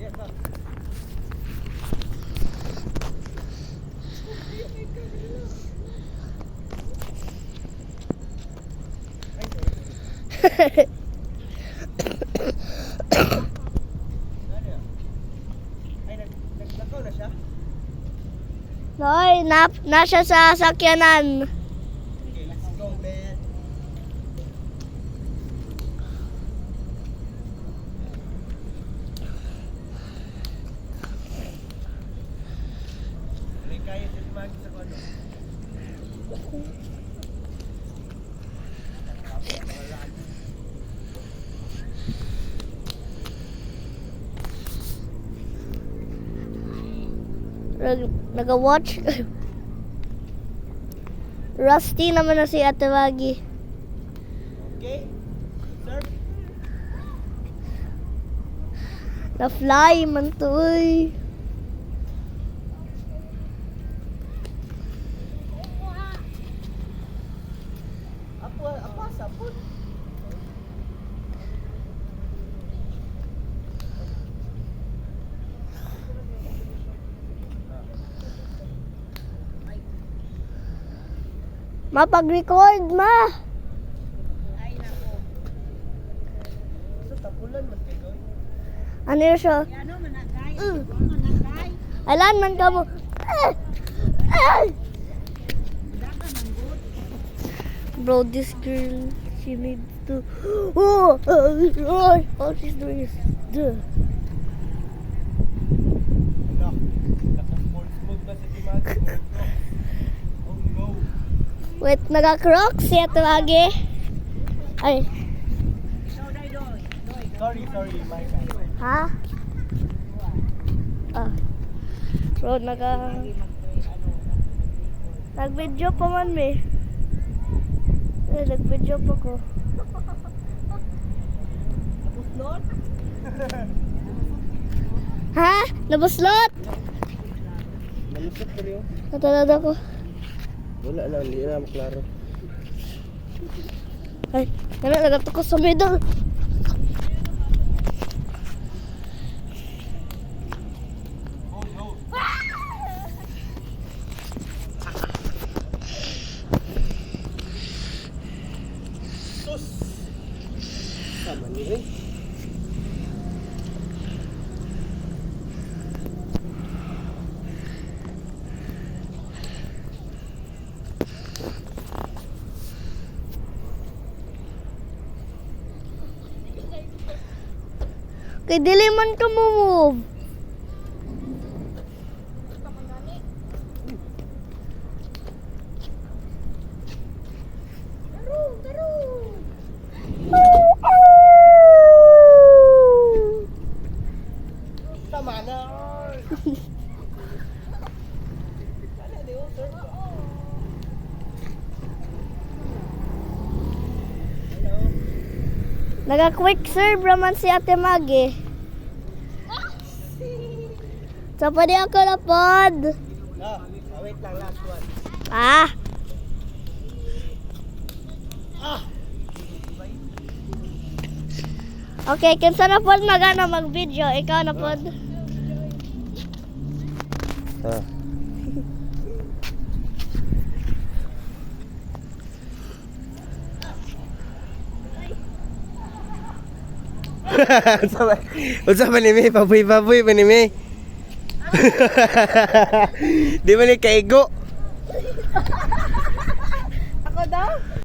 Yes, ma'am. Naglakaw na siya? Noy, nasa sa sakyanan. Okay, let's go, man. May kaya siya tumagi sa kono. Nag-watch. Rusty naman na si Ate Wagi. Okay? Sir? Na-fly man to eh. Apa, sapot? Mapag-record ma. So, tapulan man kayo gawin. Ano yun siya? Alan man ka mo. Bro, this girl, she needs to. All she's doing is. Wala. Naka-sports mode na si Timati. Oh no. Wait, nagka-crocs si Ate Wagi. Ay, Sorry, my bad. ha? Ah. Bro, nag-video pa man me. Nag-video pa ko. Napuslot? Ha? Nabuslot? Nalusot ko rin. Natalada ko. Wala na, hindi na maklaro. Ay, nagato ko sa middle. Sus! Sama ni eh. Kay dili man ka mo move. Tama na! Naga-quick serve raman si Ate Magi. So, pwede ako na pod. Ah, wait lang, last one. Ah, Ah! okay. Kinsa na pod magana mag-video. Ikaw na pod. Ah. Unsa man ni May? Paboy-paboy man ni May. Di man ni kaigo. Ako daw?